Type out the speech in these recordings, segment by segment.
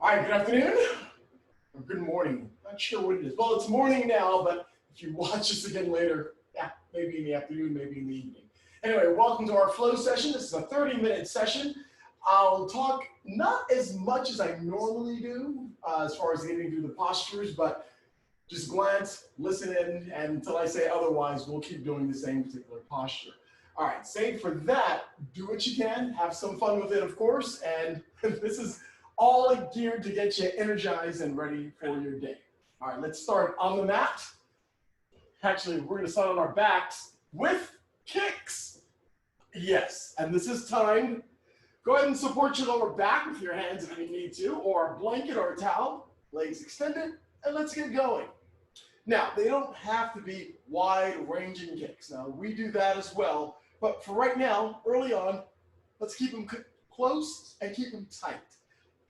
All right, good afternoon, or good morning. Not sure what it is. Well, it's morning now, but if you watch this again later, yeah, maybe in the afternoon, maybe in the evening. Anyway, welcome to our flow session. This is a 30-minute session. I'll talk not as much as I normally do as far as getting through the postures, but just glance, listen in, and until I say otherwise, we'll keep doing the same particular posture. All right, save for that, do what you can, have some fun with it, of course, and this is all geared to get you energized and ready for your day. All right, let's start on the mat. Actually, we're going to start on our backs with kicks. Yes, and this is timed. Go ahead and support your lower back with your hands if you need to, or a blanket or a towel, legs extended, and let's get going. Now, they don't have to be wide-ranging kicks. Now, we do that as well, but for right now, early on, let's keep them close and keep them tight.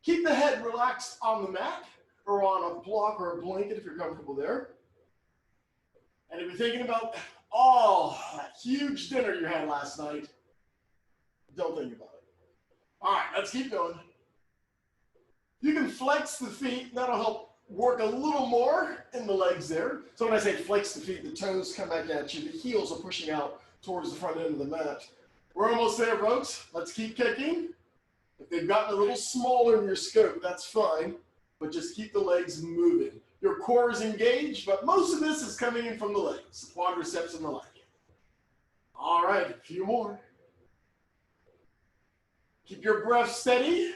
Keep the head relaxed on the mat or on a block or a blanket if you're comfortable there. And if you're thinking about, that huge dinner you had last night, don't think about it. All right, let's keep going. You can flex the feet. That'll help work a little more in the legs there. So when I say flex the feet, the toes come back at you. The heels are pushing out towards the front end of the mat. We're almost there, folks. Let's keep kicking. If they've gotten a little smaller in your scope, that's fine, but just keep the legs moving. Your core is engaged, but most of this is coming in from the legs, the quadriceps and the leg. All right, a few more. Keep your breath steady.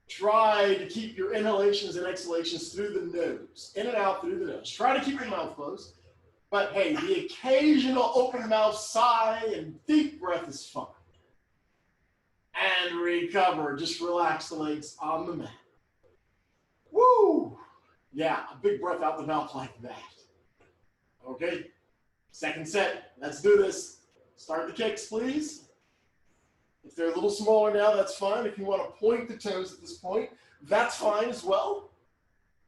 Try to keep your inhalations and exhalations through the nose, in and out through the nose. Try to keep your mouth closed, but hey, the occasional open mouth sigh and deep breath is fine. And recover. Just relax the legs on the mat. Woo! Yeah, a big breath out the mouth like that. Okay, second set. Let's do this. Start the kicks, please. If they're a little smaller now, that's fine. If you want to point the toes at this point, that's fine as well.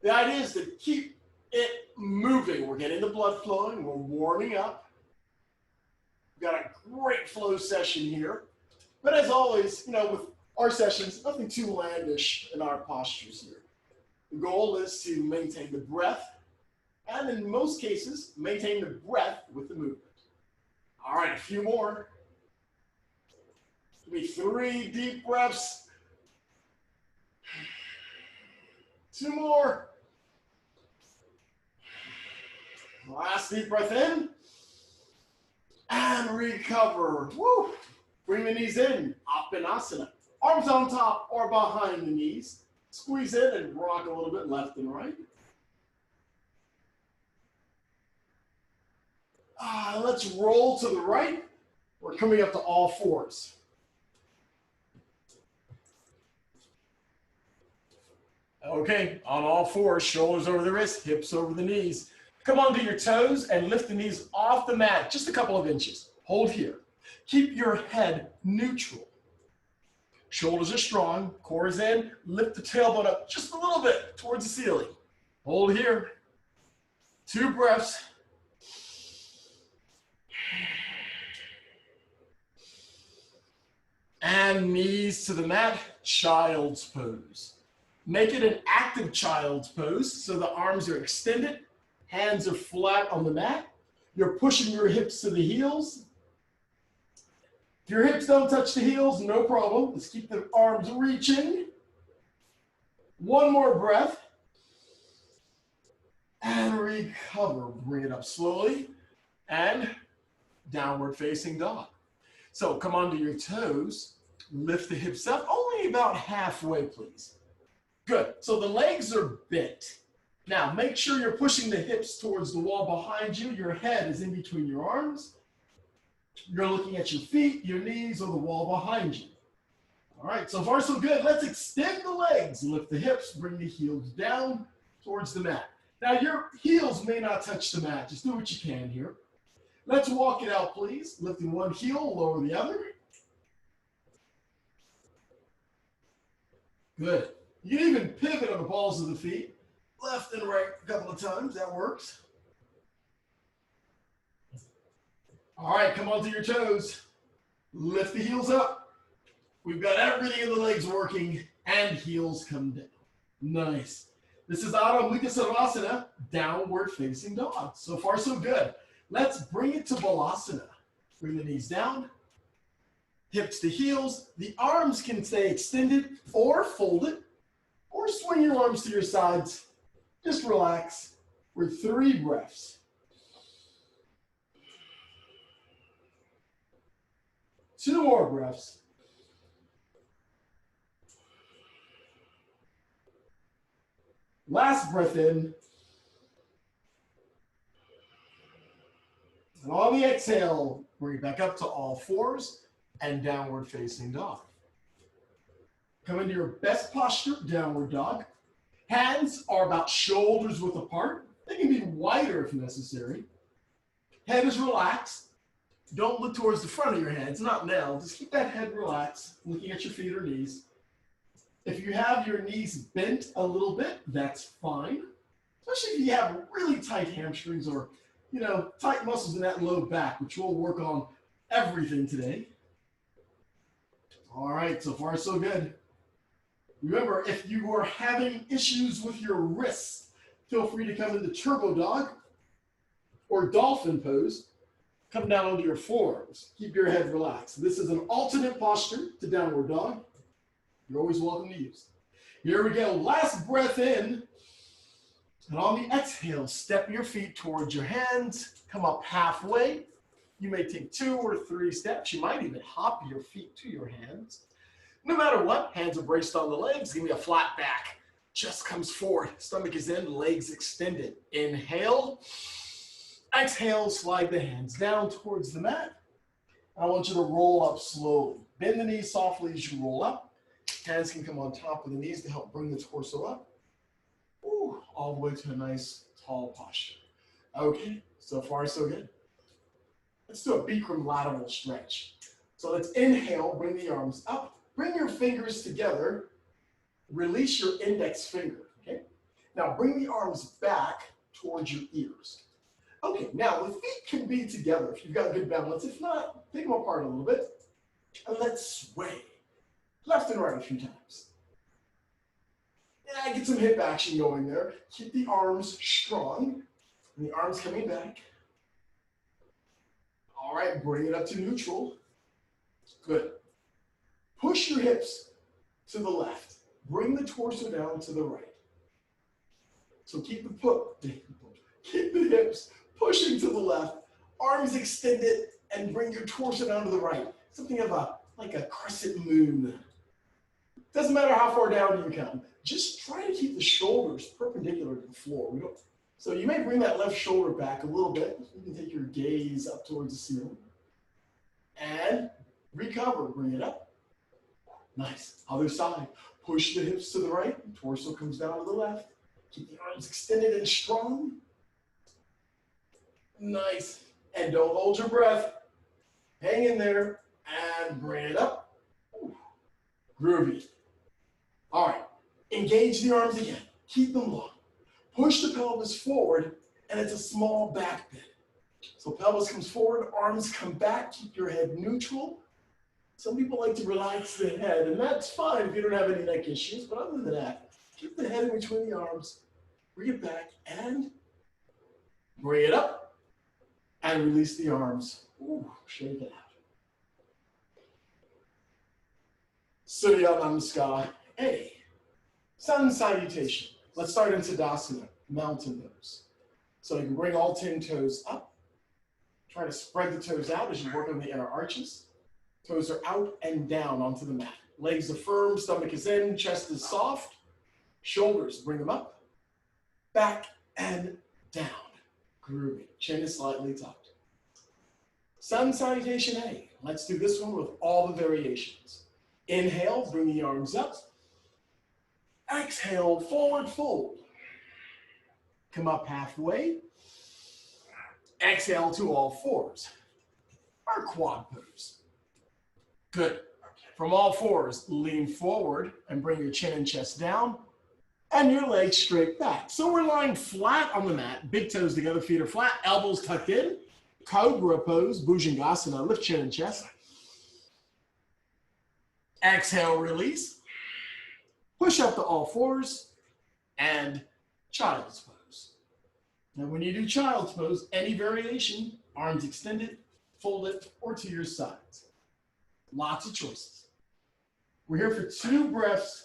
The idea is to keep it moving. We're getting the blood flowing. We're warming up. We've got a great flow session here. But as always, with our sessions, nothing too outlandish in our postures here. The goal is to maintain the breath, and in most cases, maintain the breath with the movement. All right, a few more. Give me 3 deep breaths. 2 more. Last deep breath in. And recover. Woo! Bring the knees in, Apanasana. Arms on top or behind the knees. Squeeze in and rock a little bit left and right. Let's roll to the right. We're coming up to all fours. Okay, on all fours, shoulders over the wrists, hips over the knees. Come onto your toes and lift the knees off the mat just a couple of inches. Hold here. Keep your head neutral. Shoulders are strong, core is in. Lift the tailbone up just a little bit towards the ceiling. Hold here. 2 breaths. And knees to the mat, child's pose. Make it an active child's pose so the arms are extended, hands are flat on the mat. You're pushing your hips to the heels. If your hips don't touch the heels, no problem. Just keep the arms reaching. 1 more breath. And recover. Bring it up slowly. And downward facing dog. So come onto your toes. Lift the hips up. Only about halfway, please. Good. So the legs are bent. Now, make sure you're pushing the hips towards the wall behind you. Your head is in between your arms. You're looking at your feet, your knees, or the wall behind you. All right, so far so good. Let's extend the legs. Lift the hips, bring the heels down towards the mat. Now, your heels may not touch the mat. Just do what you can here. Let's walk it out, please. Lifting one heel, lower the other. Good. You can even pivot on the balls of the feet. Left and right a couple of times. That works. All right, come onto your toes. Lift the heels up. We've got everything in the legs working and heels come down. Nice. This is Adho Mukha Svanasana, downward facing dog. So far, so good. Let's bring it to Balasana. Bring the knees down, hips to heels. The arms can stay extended or folded, or swing your arms to your sides. Just relax for 3 breaths. 2 more breaths. Last breath in. And on the exhale, bring it back up to all fours and downward facing dog. Come into your best posture, downward dog. Hands are about shoulders width apart. They can be wider if necessary. Head is relaxed. Don't look towards the front of your head. It's not now. Just keep that head relaxed, looking at your feet or knees. If you have your knees bent a little bit, that's fine. Especially if you have really tight hamstrings or, tight muscles in that low back, which we'll work on everything today. All right, so far so good. Remember, if you are having issues with your wrists, feel free to come into Turbo Dog or Dolphin Pose. Come down onto your forearms. Keep your head relaxed. This is an alternate posture to Downward Dog. You're always welcome to use. Here we go. Last breath in. And on the exhale, step your feet towards your hands. Come up halfway. You may take 2 or 3 steps. You might even hop your feet to your hands. No matter what, hands are braced on the legs. Give me a flat back. Chest comes forward. Stomach is in, legs extended. Inhale. Exhale, slide the hands down towards the mat. I want you to roll up slowly. Bend the knees softly as you roll up. Hands can come on top of the knees to help bring the torso up. Ooh, all the way to a nice tall posture. Okay, so far so good. Let's do a Bikram lateral stretch. So let's inhale, bring the arms up. Bring your fingers together. Release your index finger, okay? Now bring the arms back towards your ears. Okay, now the feet can be together if you've got good balance. If not, take them apart a little bit. And let's sway left and right a few times. Yeah, get some hip action going there. Keep the arms strong. And the arms coming back. All right, bring it up to neutral. Good. Push your hips to the left. Bring the torso down to the right. So keep the hips pushing to the left, arms extended, and bring your torso down to the right. Something of like a crescent moon. Doesn't matter how far down you come. Just try to keep the shoulders perpendicular to the floor. So you may bring that left shoulder back a little bit. You can take your gaze up towards the ceiling. And recover, bring it up. Nice. Other side. Push the hips to the right. Torso comes down to the left. Keep the arms extended and strong. Nice. And don't hold your breath. Hang in there and bring it up. Ooh. Groovy. All right. Engage the arms again. Keep them long. Push the pelvis forward, and it's a small back bend. So pelvis comes forward, arms come back. Keep your head neutral. Some people like to relax the head, and that's fine if you don't have any neck issues. But other than that, keep the head in between the arms. Bring it back and bring it up. And release the arms. Ooh, shake it out. Surya Namaskar A. Sun salutation. Let's start in Tadasana, mountain pose. So you can bring all 10 toes up. Try to spread the toes out as you work on the inner arches. Toes are out and down onto the mat. Legs are firm, stomach is in, chest is soft. Shoulders, bring them up. Back and down. Groovy. Chin is slightly tucked. Sun salutation A. Let's do this one with all the variations. Inhale, bring the arms up. Exhale, forward fold. Come up halfway. Exhale to all fours. Our quad pose. Good. From all fours, lean forward and bring your chin and chest down and your legs straight back. So we're lying flat on the mat, big toes together, feet are flat, elbows tucked in. Cobra pose, Bhujangasana, lift chin and chest. Exhale, release. push up to all fours, and child's pose. Now when you do child's pose, any variation, arms extended, folded, or to your sides. Lots of choices. We're here for 2 breaths.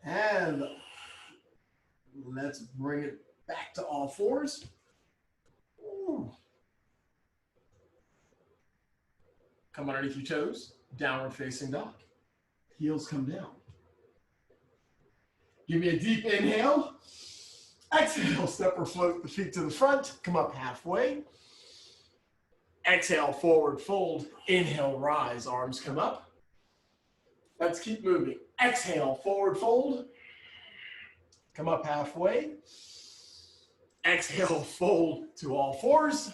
And let's bring it back to all fours. Ooh. Come underneath your toes, downward facing dog. Heels come down. Give me a deep inhale. Exhale, step or float the feet to the front. Come up halfway. Exhale, forward fold. Inhale, rise, arms come up. Let's keep moving. Exhale, forward fold. Come up halfway. Exhale, fold to all fours.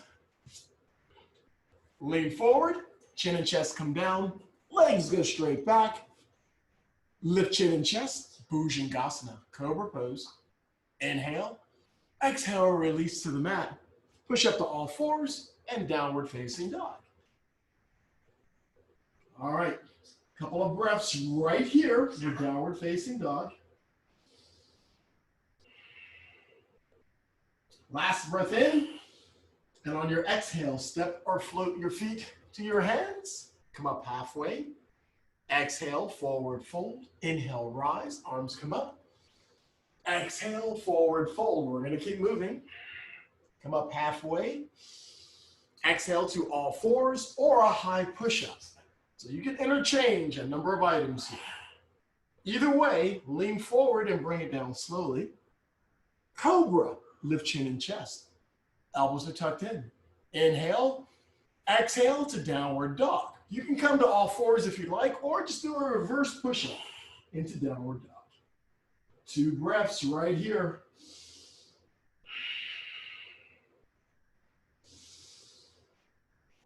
Lean forward, chin and chest come down. Legs go straight back. Lift chin and chest, Bhujangasana, cobra pose. Inhale. Exhale, release to the mat. Push up to all fours and downward facing dog. All right. Couple of breaths right here, your downward facing dog. Last breath in, and on your exhale, step or float your feet to your hands. Come up halfway. Exhale, forward fold. Inhale, rise, arms come up. Exhale, forward fold. We're gonna keep moving. Come up halfway. Exhale to all fours or a high push-up. So you can interchange a number of items here. Either way, lean forward and bring it down slowly. Cobra, lift chin and chest. Elbows are tucked in. Inhale, exhale to downward dog. You can come to all fours if you like, or just do a reverse push-up into downward dog. 2 breaths right here.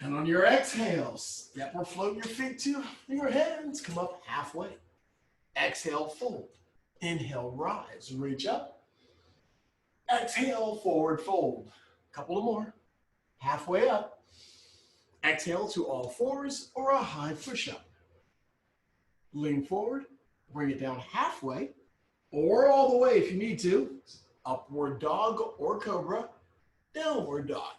And on your exhale, step or float your feet to your hands. Come up halfway. Exhale, fold. Inhale, rise, reach up. Exhale, forward fold. Couple of more. Halfway up. Exhale to all fours or a high push-up. Lean forward, bring it down halfway or all the way if you need to. Upward dog or cobra, downward dog.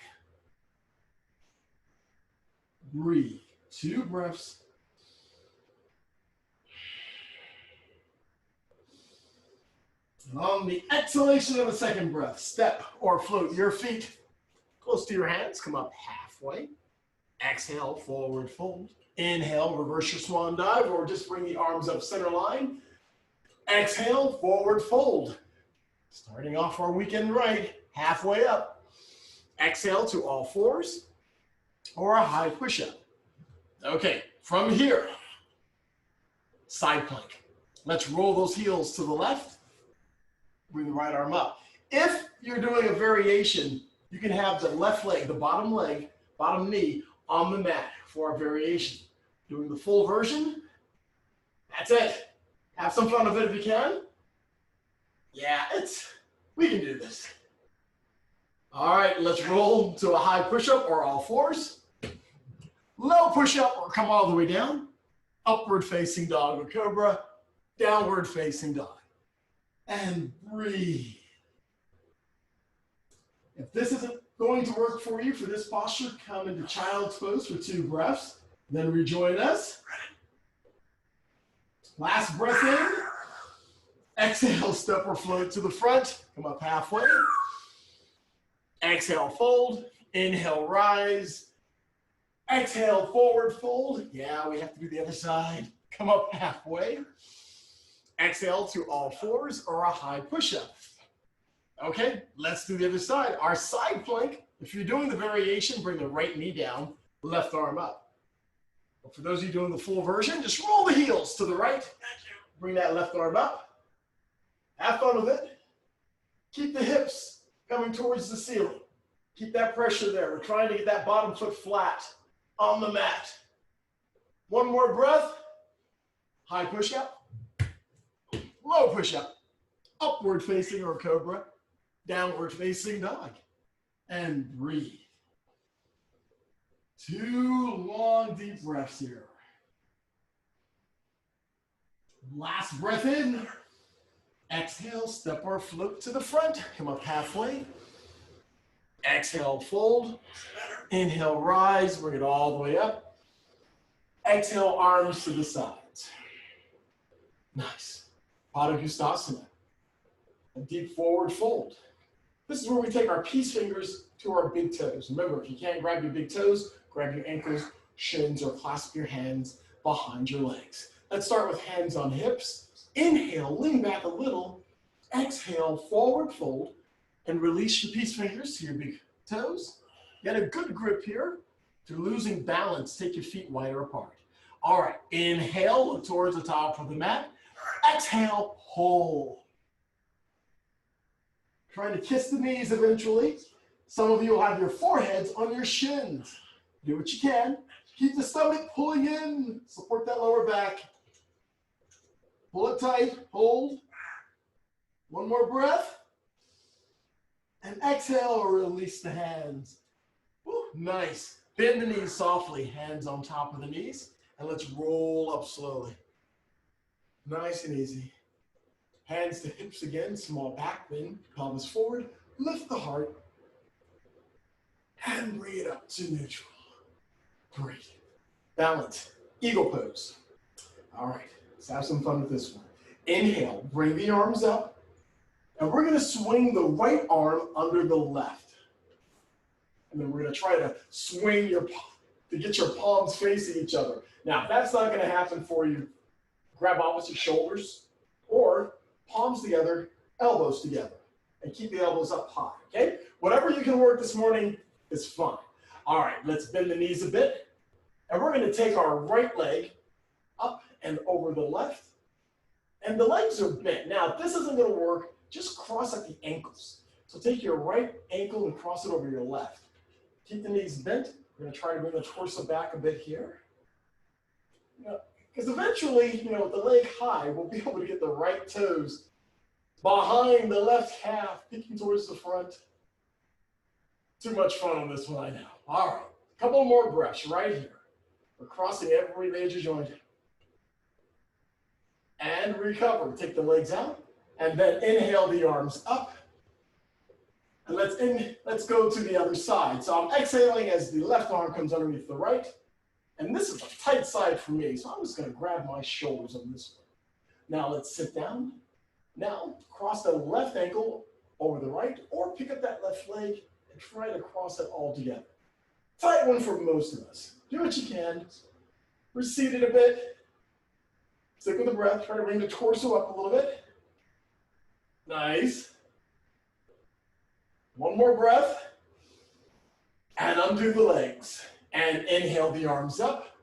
Breathe. 2 breaths. And on the exhalation of the second breath, step or float your feet close to your hands. Come up halfway. Exhale, forward fold. Inhale, reverse your swan dive, or just bring the arms up center line. Exhale, forward fold. Starting off our weekend right, halfway up. Exhale to all fours or a high push-up. Okay, from here, side plank. Let's roll those heels to the left. Bring the right arm up. If you're doing a variation, you can have the left leg, the bottom knee on the mat for our variation. Doing the full version, that's it. Have some fun with it if you can. Yeah, we can do this. All right, let's roll to a high push-up or all fours. Low push-up or come all the way down. Upward facing dog or cobra. Downward facing dog. And breathe. If this isn't going to work for you for this posture, come into child's pose for 2 breaths. Then rejoin us. Last breath in. Exhale, step or float to the front. Come up halfway. Exhale, fold. Inhale, rise. Exhale, forward fold. Yeah, we have to do the other side. Come up halfway. Exhale to all fours or a high push-up. Okay, let's do the other side. Our side plank, if you're doing the variation, bring the right knee down, left arm up. But for those of you doing the full version, just roll the heels to the right. Bring that left arm up. Have fun with it. Keep the hips coming towards the ceiling. Keep that pressure there. We're trying to get that bottom foot flat on the mat. 1 more breath. High push-up. Low push-up. Upward facing or cobra. Downward facing dog. And breathe. 2 long, deep breaths here. Last breath in. Exhale, step or float to the front. Come up halfway. Exhale, fold. Inhale, rise. Bring it all the way up. Exhale, arms to the sides. Nice. Padangustasana. A deep forward fold. This is where we take our peace fingers to our big toes. Remember, if you can't grab your big toes, grab your ankles, shins, or clasp your hands behind your legs. Let's start with hands on hips. Inhale, lean back a little. Exhale, forward fold, and release your peace fingers to your big toes. Get a good grip here. If you're losing balance, take your feet wider apart. All right, inhale, look towards the top of the mat. Exhale, hold. Trying to kiss the knees eventually. Some of you will have your foreheads on your shins. Do what you can. Keep the stomach pulling in. Support that lower back. Pull it tight, hold. One more breath. And exhale, release the hands. Woo, nice. Bend the knees softly, hands on top of the knees. And let's roll up slowly. Nice and easy. Hands to hips again, small back bend, pelvis forward. Lift the heart. And bring it up to neutral. Great. Balance. Eagle pose. All right. Let's have some fun with this one. Inhale, bring the arms up, and we're gonna swing the right arm under the left. And then we're gonna try to swing to get your palms facing each other. Now, if that's not gonna happen for you, grab opposite shoulders, or palms together, elbows together, and keep the elbows up high, okay? Whatever you can work this morning is fine. All right, let's bend the knees a bit, and we're gonna take our right leg up and over the left, and the legs are bent. Now, if this isn't gonna work, just cross at the ankles. So take your right ankle and cross it over your left. Keep the knees bent. We're gonna try to bring the torso back a bit here. Because eventually, with the leg high, we'll be able to get the right toes behind the left calf, peeking towards the front. Too much fun on this one, I know. All right, a couple more breaths right here. We're crossing every major joint. And recover. Take the legs out, and then inhale the arms up. And let's go to the other side. So I'm exhaling as the left arm comes underneath the right. And this is a tight side for me, so I'm just gonna grab my shoulders on this one. Now let's sit down. Now cross the left ankle over the right, or pick up that left leg and try to cross it all together. Tight one for most of us. Do what you can. Recede it a bit. Stick with the breath. Try to bring the torso up a little bit. Nice. One more breath. And undo the legs. And inhale the arms up.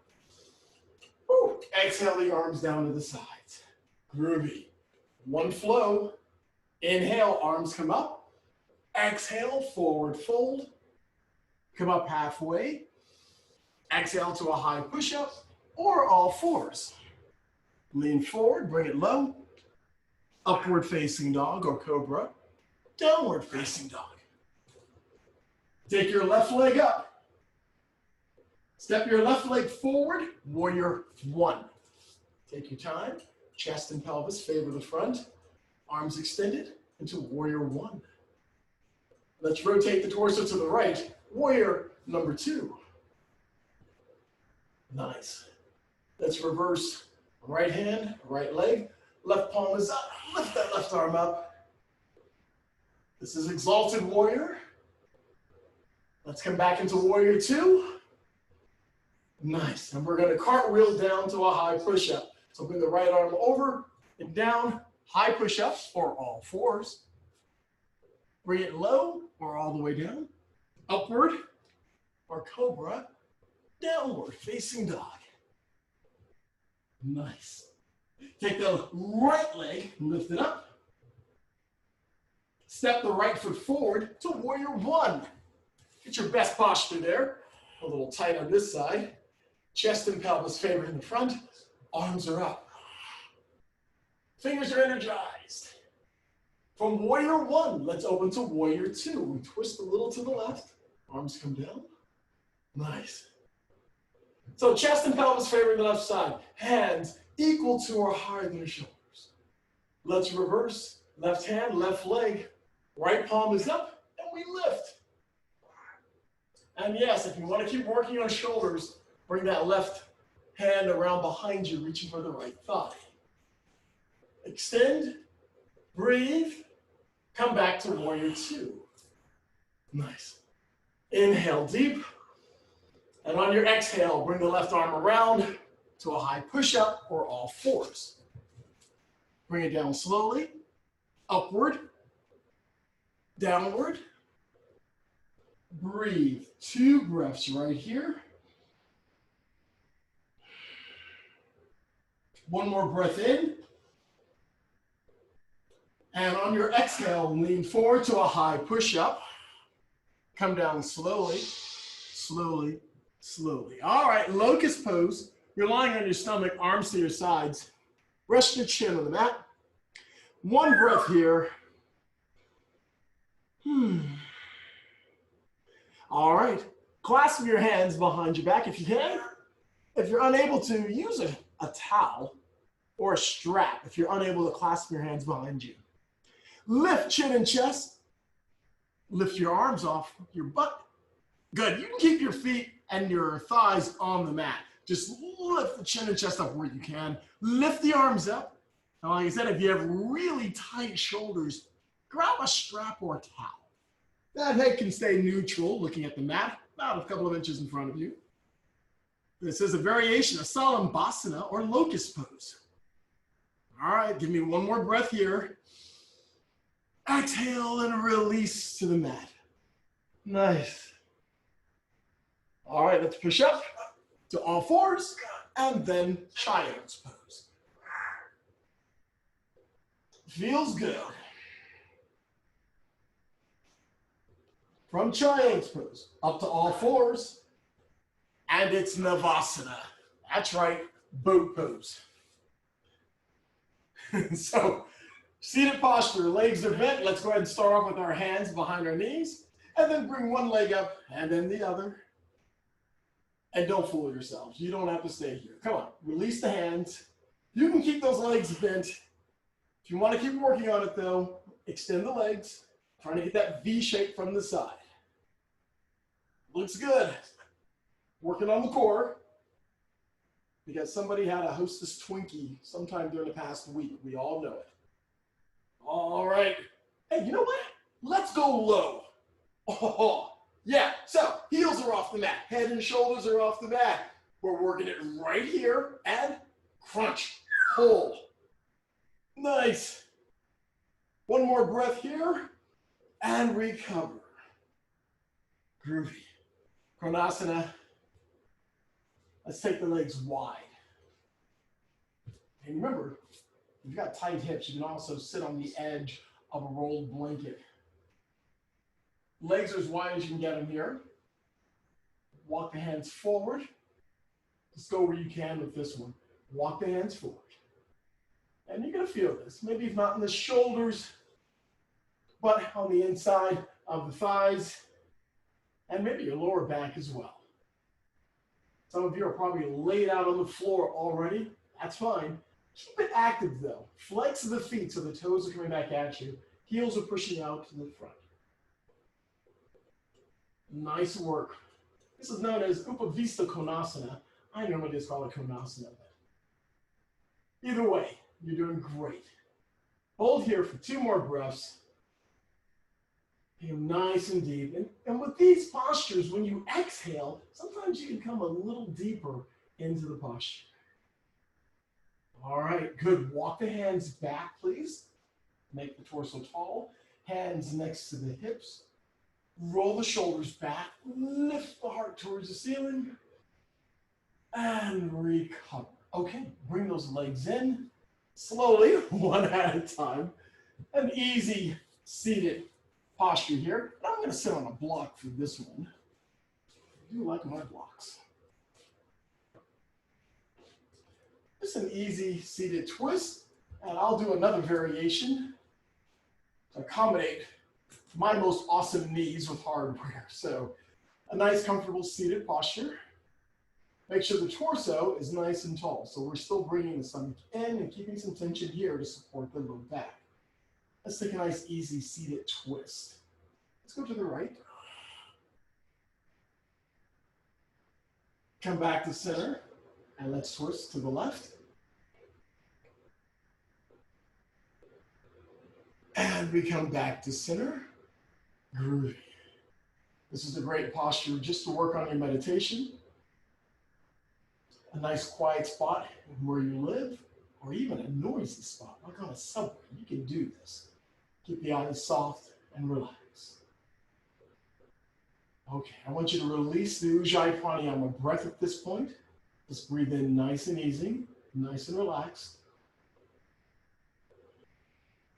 Woo. Exhale the arms down to the sides. Groovy. One flow. Inhale, arms come up. Exhale, forward fold. Come up halfway. Exhale to a high push-up or all fours. Lean forward, bring it low. Upward facing dog or cobra. Downward facing dog. Take your left leg up. Step your left leg forward, warrior one. Take your time. Chest and pelvis favor the front. Arms extended into warrior one. Let's rotate the torso to the right. Warrior number two. Nice. Let's reverse right hand, right leg. Left palm is up. Lift that left arm up. This is exalted warrior. Let's come back into warrior two. Nice. And we're going to cartwheel down to a high push-up. So bring the right arm over and down, high push-up or all fours. Bring it low or all the way down. Upward or cobra. Downward facing dog. Nice. Take the right leg, lift it up. Step the right foot forward to warrior one. Get your best posture there. A little tight on this side. Chest and pelvis favoring the front. Arms are up. Fingers are energized. From warrior one, let's open to warrior two. We twist a little to the left. Arms come down. Nice. So chest and pelvis favoring the left side. Hands equal to or higher than the shoulders. Let's reverse. Left hand, left leg. Right palm is up, and we lift. And yes, if you want to keep working on shoulders, bring that left hand around behind you, reaching for the right thigh. Extend, breathe, come back to warrior two. Nice. Inhale deep, and on your exhale, bring the left arm around to a high push-up or all fours. Bring it down slowly, upward, downward. Breathe. 2 breaths right here. One more breath in. And on your exhale, lean forward to a high push-up. Come down slowly, slowly, slowly. All right, locust pose. You're lying on your stomach, arms to your sides. Rest your chin on the mat. One breath here. All right, clasp your hands behind your back if you can. If you're unable to, use a towel or a strap if you're unable to clasp your hands behind you. Lift chin and chest. Lift your arms off your butt. Good. You can keep your feet and your thighs on the mat. Just lift the chin and chest up where you can. Lift the arms up. And like I said, if you have really tight shoulders, grab a strap or a towel. That head can stay neutral, looking at the mat, about a couple of inches in front of you. This is a variation of Salambhasana or locust pose. All right, give me one more breath here. Exhale and release to the mat. Nice. All right, let's push up to all fours and then child's pose. Feels good. From child's pose up to all fours, and it's Navasana. That's right, boat pose. So, seated posture, legs are bent. Let's go ahead and start off with our hands behind our knees, and then bring one leg up and then the other. And don't fool yourselves. You don't have to stay here. Come on, release the hands. You can keep those legs bent. If you want to keep working on it though, extend the legs, trying to get that V shape from the side. Looks good. Working on the core. Because somebody had a Hostess Twinkie sometime during the past week. We all know it. All right. Hey, you know what? Let's go low. Oh, yeah. So heels are off the mat. Head and shoulders are off the mat. We're working it right here and crunch. Pull. Nice. One more breath here and recover. Groovy. Konasana. Let's take the legs wide. And remember, if you've got tight hips, you can also sit on the edge of a rolled blanket. Legs are as wide as you can get them here. Walk the hands forward. Just go where you can with this one. Walk the hands forward. And you're going to feel this. Maybe if not in the shoulders, but on the inside of the thighs, and maybe your lower back as well. Some of you are probably laid out on the floor already. That's fine. Keep it active though. Flex the feet so the toes are coming back at you. Heels are pushing out to the front. Nice work. This is known as Upavista Konasana. I normally just call it Konasana. Either way, you're doing great. Hold here for 2 more breaths. Being nice and deep. And with these postures, when you exhale, sometimes you can come a little deeper into the posture. All right, good. Walk the hands back, please. Make the torso tall. Hands next to the hips. Roll the shoulders back. Lift the heart towards the ceiling. And recover. Okay, bring those legs in. Slowly, one at a time. An easy seated posture here. I'm going to sit on a block for this one. I do like my blocks. Just an easy seated twist, and I'll do another variation to accommodate my most awesome knees with hardware. So a nice comfortable seated posture. Make sure the torso is nice and tall. So we're still bringing the stomach in and keeping some tension here to support the low back. Let's take a nice, easy seated twist. Let's go to the right. Come back to center, and let's twist to the left. And we come back to center. Groovy. This is a great posture just to work on your meditation. A nice quiet spot where you live, or even a noisy spot, like on a subway. You can do this. Keep the eyes soft and relaxed. Okay, I want you to release the Ujjayi Pranayama breath at this point. Just breathe in nice and easy, nice and relaxed.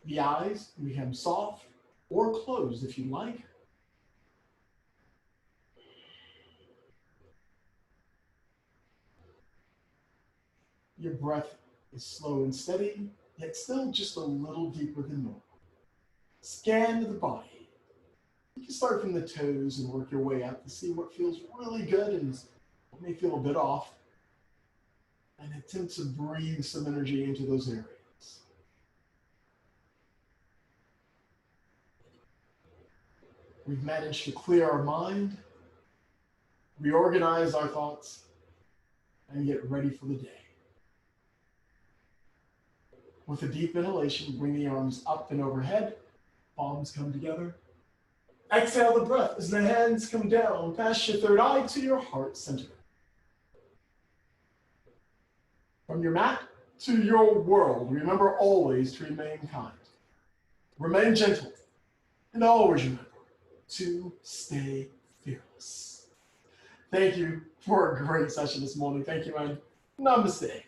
The eyes can become soft or closed if you like. Your breath is slow and steady, yet still just a little deeper than normal. Scan the body. You can start from the toes and work your way up to see what feels really good and what may feel a bit off. And attempt to breathe some energy into those areas. We've managed to clear our mind, reorganize our thoughts, and get ready for the day. With a deep inhalation, bring the arms up and overhead, palms come together. Exhale the breath as the hands come down past your third eye to your heart center. From your mat to your world, remember always to remain kind. Remain gentle, and always remember to stay fearless. Thank you for a great session this morning. Thank you, and namaste.